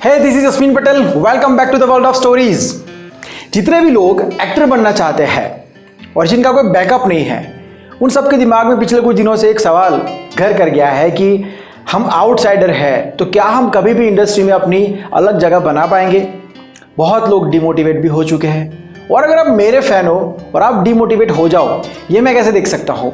Hey this is Jasmine Patel, welcome back to the world of stories. जितने भी लोग actor बनना चाहते हैं और जिनका कोई बैकअप नहीं है, उन सबके दिमाग में पिछले कुछ दिनों से एक सवाल घर कर गया है कि हम आउटसाइडर हैं तो क्या हम कभी भी इंडस्ट्री में अपनी अलग जगह बना पाएंगे। बहुत लोग डिमोटिवेट भी हो चुके हैं और अगर आप मेरे फैन हो और आप डिमोटिवेट हो जाओ, ये मैं कैसे देख सकता हूँ।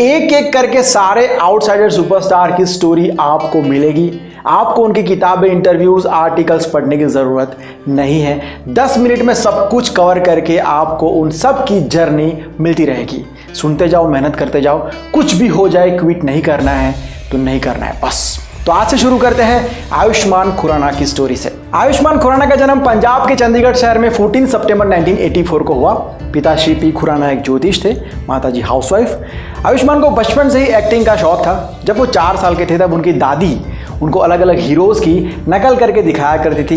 एक एक करके सारे आउटसाइडर सुपरस्टार की स्टोरी आपको मिलेगी। आपको उनकी किताबें, इंटरव्यूज, आर्टिकल्स पढ़ने की ज़रूरत नहीं है। 10 मिनट में सब कुछ कवर करके आपको उन सब की जर्नी मिलती रहेगी। सुनते जाओ, मेहनत करते जाओ, कुछ भी हो जाए क्विट नहीं करना है तो नहीं करना है बस। तो आज से शुरू करते हैं आयुष्मान खुराना की स्टोरी से। आयुष्मान खुराना का जन्म पंजाब के चंडीगढ़ शहर में 14 सितंबर 1984 को हुआ। पिता श्री पी खुराना एक ज्योतिष थे, माताजी हाउसवाइफ। आयुष्मान को बचपन से ही एक्टिंग का शौक था। जब वो 4 साल के थे तब उनकी दादी उनको अलग अलग हीरोज़ की नकल करके दिखाया करती थी।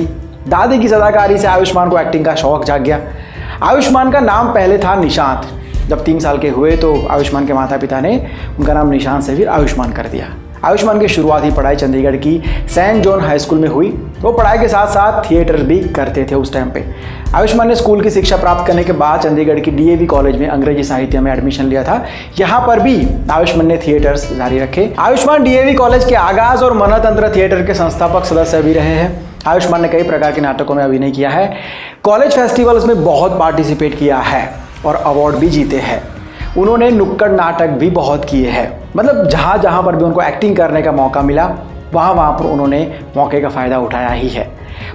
दादी की सदाकारी से आयुष्मान को एक्टिंग का शौक जाग गया। आयुष्मान का नाम पहले था निशांत। जब 3 साल के हुए तो आयुष्मान के माता पिता ने उनका नाम निशांत से फिर आयुष्मान कर दिया। आयुष्मान की शुरुआती पढ़ाई चंडीगढ़ की सेंट जॉन हाई स्कूल में हुई। वो पढ़ाई के साथ साथ थिएटर भी करते थे उस टाइम पे। आयुष्मान ने स्कूल की शिक्षा प्राप्त करने के बाद चंडीगढ़ की डीएवी कॉलेज में अंग्रेजी साहित्य में एडमिशन लिया था। यहाँ पर भी आयुष्मान ने थिएटर्स जारी रखे। आयुष्मान डीएवी कॉलेज के आगाज और मनतंत्र थिएटर के संस्थापक सदस्य भी रहे हैं। आयुष्मान ने कई प्रकार के नाटकों में अभिनय किया है। कॉलेज फेस्टिवल्स में बहुत पार्टिसिपेट किया है और अवार्ड भी जीते हैं। उन्होंने नुक्कड़ नाटक भी बहुत किए हैं। मतलब जहाँ जहाँ पर भी उनको एक्टिंग करने का मौका मिला वहाँ पर उन्होंने मौके का फ़ायदा उठाया ही है।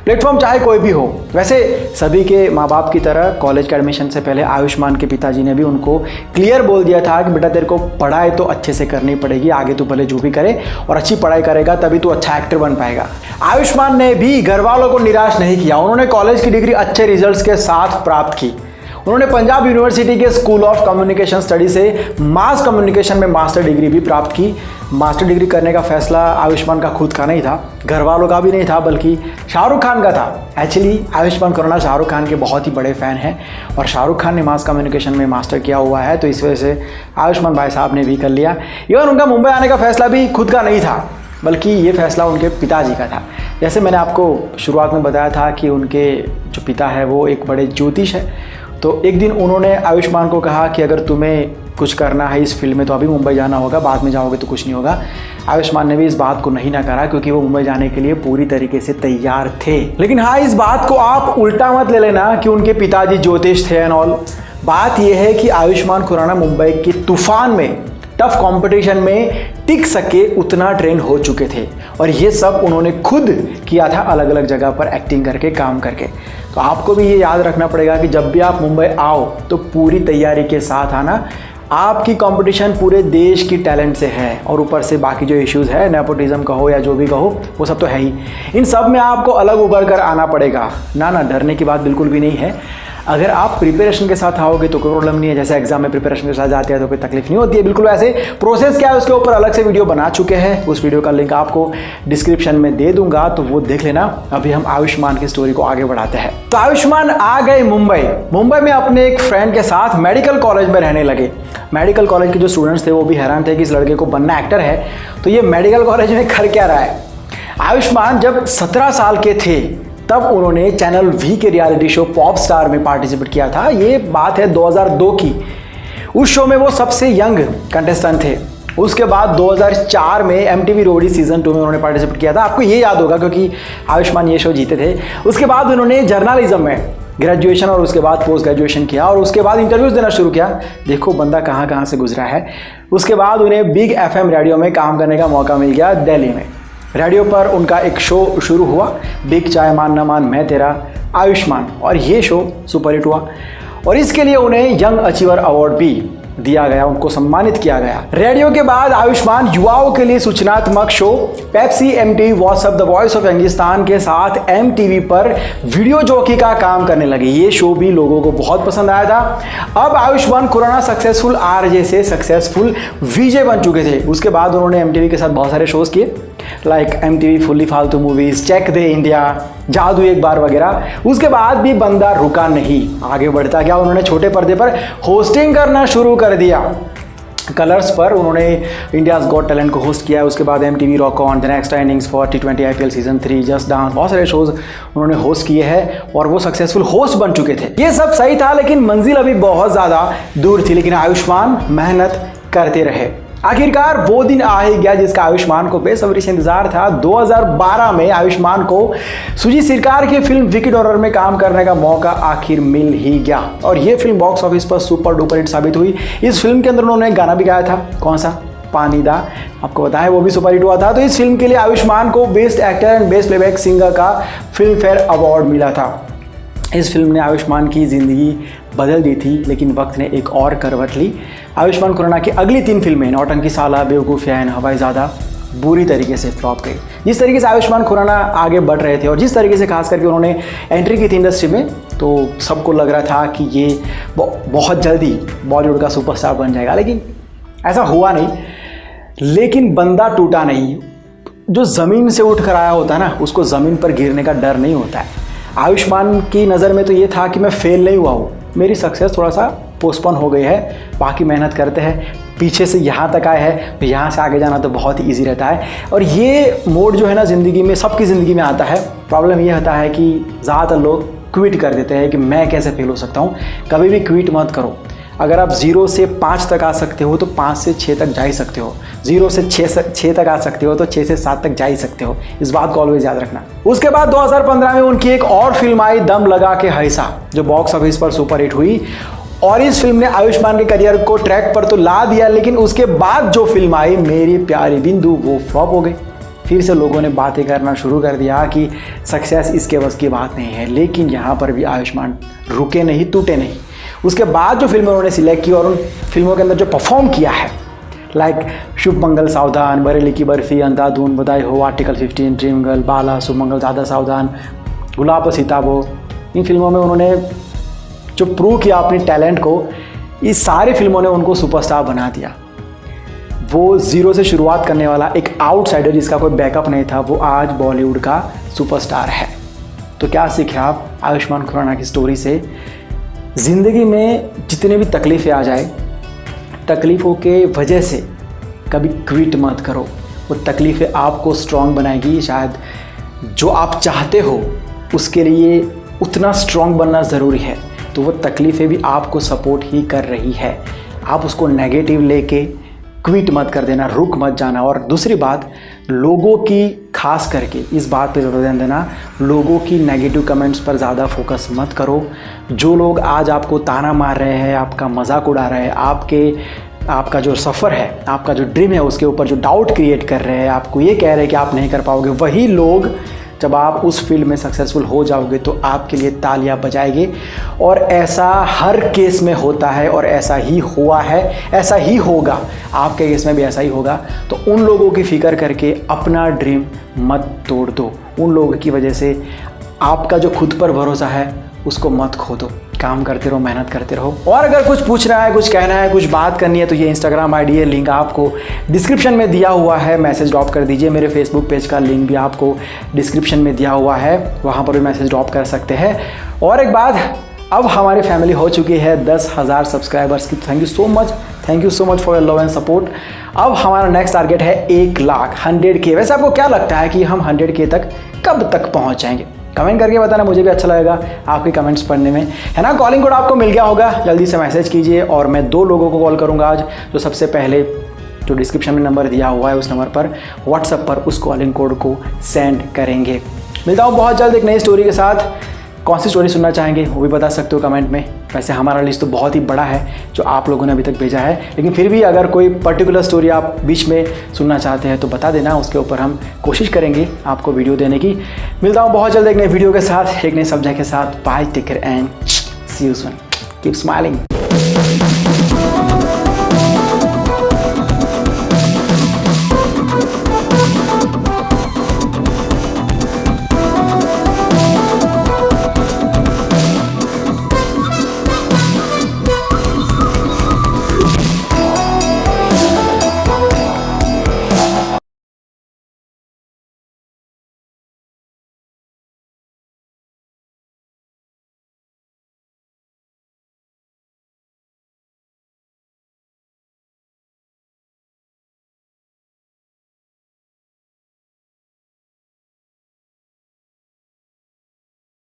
प्लेटफॉर्म चाहे कोई भी हो। वैसे सभी के माँ बाप की तरह कॉलेज के एडमिशन से पहले आयुष्मान के पिताजी ने भी उनको क्लियर बोल दिया था कि बेटा तेरे को पढ़ाई तो अच्छे से करनी पड़ेगी, आगे तू भले जो भी करे और अच्छी पढ़ाई करेगा तभी तू अच्छा एक्टर बन पाएगा। आयुष्मान ने भी घर वालों को निराश नहीं किया। उन्होंने कॉलेज की डिग्री अच्छे रिजल्ट्स के साथ प्राप्त की। उन्होंने पंजाब यूनिवर्सिटी के स्कूल ऑफ कम्युनिकेशन स्टडी से मास कम्युनिकेशन में मास्टर डिग्री भी प्राप्त की। मास्टर डिग्री करने का फैसला आयुष्मान का खुद का नहीं था, घर वालों का भी नहीं था, बल्कि शाहरुख खान का था। एक्चुअली आयुष्मान खुराना शाहरुख खान के बहुत ही बड़े फ़ैन हैं और शाहरुख खान ने मास कम्युनिकेशन में मास्टर किया हुआ है, तो इस वजह से आयुष्मान भाई साहब ने भी कर लिया। इवन उनका मुंबई आने का फैसला भी खुद का नहीं था, बल्कि ये फैसला उनके पिताजी का था। जैसे मैंने आपको शुरुआत में बताया था कि उनके जो पिता है वो एक बड़े ज्योतिष है। तो एक दिन उन्होंने आयुष्मान को कहा कि अगर तुम्हें कुछ करना है इस फील्ड में तो अभी मुंबई जाना होगा, बाद में जाओगे तो कुछ नहीं होगा। आयुष्मान ने भी इस बात को नहीं नकारा क्योंकि वो मुंबई जाने के लिए पूरी तरीके से तैयार थे। लेकिन हाँ, इस बात को आप उल्टा मत ले लेना कि उनके पिताजी ज्योतिष थे एंड ऑल। बात यह है कि आयुष्मान खुराना मुंबई के तूफान में, टफ कंपटीशन में टिक सके उतना ट्रेन हो चुके थे और ये सब उन्होंने खुद किया था, अलग अलग जगह पर एक्टिंग करके, काम करके। तो आपको भी ये याद रखना पड़ेगा कि जब भी आप मुंबई आओ तो पूरी तैयारी के साथ आना। आपकी कंपटीशन पूरे देश की टैलेंट से है और ऊपर से बाकी जो इश्यूज़ है, नेपोटिज्म कहो या जो भी कहो, वो सब तो है ही। इन सब में आपको अलग उभर कर आना पड़ेगा। ना डरने की बात बिल्कुल भी नहीं है। अगर आप प्रिपरेशन के साथ आओगे तो कोई प्रॉब्लम नहीं है। जैसे एग्जाम में प्रिपरेशन के साथ जाते हैं तो कोई तकलीफ नहीं होती है। बिल्कुल ऐसे प्रोसेस क्या है उसके ऊपर अलग से वीडियो बना चुके हैं। उस वीडियो का लिंक आपको डिस्क्रिप्शन में दे दूंगा, तो वो देख लेना। अभी हम आयुष्मान की स्टोरी को आगे बढ़ाते हैं। तो आयुष्मान आ गए मुंबई में अपने एक फ्रेंड के साथ मेडिकल कॉलेज में रहने लगे। मेडिकल कॉलेज के जो स्टूडेंट्स थे वो भी हैरान थे कि इस लड़के को बनना एक्टर है तो ये मेडिकल कॉलेज में कर क्या रहा है। आयुष्मान जब 17 साल के थे तब उन्होंने चैनल वी के रियलिटी शो पॉप स्टार में पार्टिसिपेट किया था। ये बात है 2002 की। उस शो में वो सबसे यंग कंटेस्टेंट थे। उसके बाद 2004 में MTV रोडी सीजन 2 में उन्होंने पार्टिसिपेट किया था। आपको ये याद होगा क्योंकि आयुष्मान ये शो जीते थे। उसके बाद उन्होंने जर्नलिज्म में ग्रेजुएशन और उसके बाद पोस्ट ग्रेजुएशन किया और उसके बाद इंटरव्यूज़ देना शुरू किया। देखो बंदा कहाँ कहाँ से गुजरा है। उसके बाद उन्हें बिग FM रेडियो में काम करने का मौका मिल गया दिल्ली में। रेडियो पर उनका एक शो शुरू हुआ, बिग चाय मान ना मान मैं तेरा आयुष्मान, और ये शो सुपरहिट हुआ और इसके लिए उन्हें यंग अचीवर अवार्ड भी दिया गया, उनको सम्मानित किया गया। रेडियो के बाद आयुष्मान युवाओं के लिए सूचनात्मक show Pepsi MTV WhatsApp the voice of Youngistan के साथ MTV पर वीडियो जॉकी का काम करने लगे। ये शो भी लोगों को बहुत पसंद आया था। अब आयुष्मान खुराना सक्सेसफुल RJ से सक्सेसफुल VJ बन चुके थे। उसके बाद उन्होंने MTV के साथ बहुत सारे शोज किए, लाइक MTV फुल्ली फालतू मूवीज, चेक दे इंडिया, जादू एक बार वगैरह। उसके बाद भी बंदा रुका नहीं, आगे बढ़ता गया। उन्होंने छोटे पर्दे पर होस्टिंग करना शुरू कर दिया। कलर्स पर उन्होंने इंडियाज़ गॉट टैलेंट को होस्ट किया है, उसके बाद MTV rock on, the next innings for T20 IPL season 3, just dance, बहुत सारे शोज़ उन्होंने होस्ट किए हैं और वो सक्सेसफुल होस्ट बन चुके थे। ये सब सही था, लेकिन मंजिल अभी बहुत ज़्यादा दूर थी। लेकिन आयुष्मान मेहनत करते रहे। आखिरकार वो दिन आ ही गया जिसका आयुष्मान को बेसब्री से इंतजार था। 2012 में आयुष्मान को सुजीत सरकार की फिल्म विकेट हॉरर में काम करने का मौका आखिर मिल ही गया और ये फिल्म बॉक्स ऑफिस पर सुपर डुपर हिट साबित हुई। इस फिल्म के अंदर उन्होंने गाना भी गाया था, कौन सा, पानी दा, आपको बताया, वो भी सुपर हिट हुआ था। तो इस फिल्म के लिए आयुष्मान को best actor and best playback singer का फिल्म फेयर अवार्ड मिला था। इस फिल्म ने आयुष्मान की ज़िंदगी बदल दी थी, लेकिन वक्त ने एक और करवट ली। आयुष्मान खुराना की अगली 3 फिल्में नौटंकी साला, बेवकूफ़िया एंड हवाईज़ादा बुरी तरीके से फ्लॉप गई। जिस तरीके से आयुष्मान खुराना आगे बढ़ रहे थे और जिस तरीके से खास करके उन्होंने एंट्री की थी इंडस्ट्री में, तो सबको लग रहा था कि ये बहुत जल्दी बॉलीवुड का सुपरस्टार बन जाएगा, लेकिन ऐसा हुआ नहीं। लेकिन बंदा टूटा नहीं। जो ज़मीन से उठ कर आया होता है ना, उसको ज़मीन पर गिरने का डर नहीं होता है। आयुष्मान की नज़र में तो ये था कि मैं फेल नहीं हुआ हूँ, मेरी सक्सेस थोड़ा सा पोस्टपोन हो गई है, बाकी मेहनत करते हैं, पीछे से यहाँ तक आए हैं तो यहाँ से आगे जाना तो बहुत ही ईजी रहता है। और ये मोड जो है ना ज़िंदगी में, सबकी ज़िंदगी में आता है। प्रॉब्लम ये होता है कि ज़्यादातर लोग क्विट कर देते हैं कि मैं कैसे फेल हो सकता हूँ। कभी भी क्विट मत करो। अगर आप 0 से 5 तक आ सकते हो तो 5 से 6 तक जा ही सकते हो। 0 से 6 तक आ सकते हो तो 6 से 7 तक जा ही सकते हो। इस बात को ऑलवेज याद रखना। उसके बाद 2015 में उनकी एक और फिल्म आई, दम लगा के हैसा, जो बॉक्स ऑफिस पर सुपर हिट हुई और इस फिल्म ने आयुष्मान के करियर को ट्रैक पर तो ला दिया, लेकिन उसके बाद जो फिल्म आई मेरी प्यारी बिंदु, वो फ्लॉप हो गई। फिर से लोगों ने बातें करना शुरू कर दिया कि सक्सेस इसके बस की बात नहीं है, लेकिन यहाँ पर भी आयुष्मान रुके नहीं, टूटे नहीं। उसके बाद जो फिल्में उन्होंने सिलेक्ट की और उन फिल्मों के अंदर जो परफॉर्म किया है, लाइक शुभ मंगल सावधान, बरेली की बर्फी, अंधाधुन, बधाई हो, आर्टिकल 15, ड्रीम गर्ल, बाला, शुभ मंगल ज़्यादा सावधान, गुलाब सीताबो, इन फिल्मों में उन्होंने जो प्रूव किया अपने टैलेंट को, इस सारी फिल्मों ने उनको सुपरस्टार बना दिया। वो 0 से शुरुआत करने वाला एक आउटसाइडर जिसका कोई बैकअप नहीं था, वो आज बॉलीवुड का सुपरस्टार है। तो क्या सीखे आप आयुष्मान खुराना की स्टोरी से? ज़िंदगी में जितने भी तकलीफ़ें आ जाए, तकलीफ़ों के वजह से कभी क्विट मत करो। वो तकलीफ़ें आपको स्ट्रॉन्ग बनाएगी। शायद जो आप चाहते हो उसके लिए उतना स्ट्रॉन्ग बनना ज़रूरी है, तो वो तकलीफ़ें भी आपको सपोर्ट ही कर रही है। आप उसको नेगेटिव लेके क्विट मत कर देना, रुक मत जाना। और दूसरी बात, लोगों की, खास करके इस बात पे ज़्यादा ध्यान देना, लोगों की नेगेटिव कमेंट्स पर ज़्यादा फोकस मत करो। जो लोग आज आपको ताना मार रहे हैं, आपका मजाक उड़ा रहे हैं, आपका जो सफ़र है, आपका जो ड्रीम है, उसके ऊपर जो डाउट क्रिएट कर रहे हैं, आपको ये कह रहे हैं कि आप नहीं कर पाओगे, वही लोग जब आप उस फील्ड में सक्सेसफुल हो जाओगे तो आपके लिए तालियां बजाएंगे। और ऐसा हर केस में होता है और ऐसा ही हुआ है, ऐसा ही होगा, आपके केस में भी ऐसा ही होगा। तो उन लोगों की फिक्र करके अपना ड्रीम मत तोड़ दो। उन लोगों की वजह से आपका जो खुद पर भरोसा है उसको मत खो दो। काम करते रहो, मेहनत करते रहो। और अगर कुछ पूछना है, कुछ कहना है, कुछ बात करनी है तो ये इंस्टाग्राम आईडी है, लिंक आपको डिस्क्रिप्शन में दिया हुआ है, मैसेज ड्रॉप कर दीजिए। मेरे फेसबुक पेज का लिंक भी आपको डिस्क्रिप्शन में दिया हुआ है, वहाँ पर भी मैसेज ड्रॉप कर सकते हैं। और एक बात, अब हमारी फैमिली हो चुकी है 10,000 सब्सक्राइबर्स की। Thank you so much for your love and support. अब हमारा नेक्स्ट टारगेट है 1 लाख, 100K। वैसे आपको क्या लगता है कि हम 100K तक कब तक पहुँच जाएंगे? कमेंट करके बताना, मुझे भी अच्छा लगेगा आपके कमेंट्स पढ़ने में, है ना। कॉलिंग कोड आपको मिल गया होगा, जल्दी से मैसेज कीजिए और मैं 2 लोगों को कॉल करूंगा आज, जो सबसे पहले जो डिस्क्रिप्शन में नंबर दिया हुआ है उस नंबर पर व्हाट्सएप पर उस कॉलिंग कोड को सेंड करेंगे। मिलता हूँ बहुत जल्द एक नई स्टोरी के साथ। कौन सी स्टोरी सुनना चाहेंगे वो भी बता सकते हो कमेंट में। वैसे हमारा लिस्ट तो बहुत ही बड़ा है जो आप लोगों ने अभी तक भेजा है, लेकिन फिर भी अगर कोई पर्टिकुलर स्टोरी आप बीच में सुनना चाहते हैं तो बता देना, उसके ऊपर हम कोशिश करेंगे आपको वीडियो देने की। मिलता हूँ बहुत जल्द एक नई वीडियो के साथ, एक नए सब्जेक्ट के साथ। Bye, take care and see you soon, keep smiling.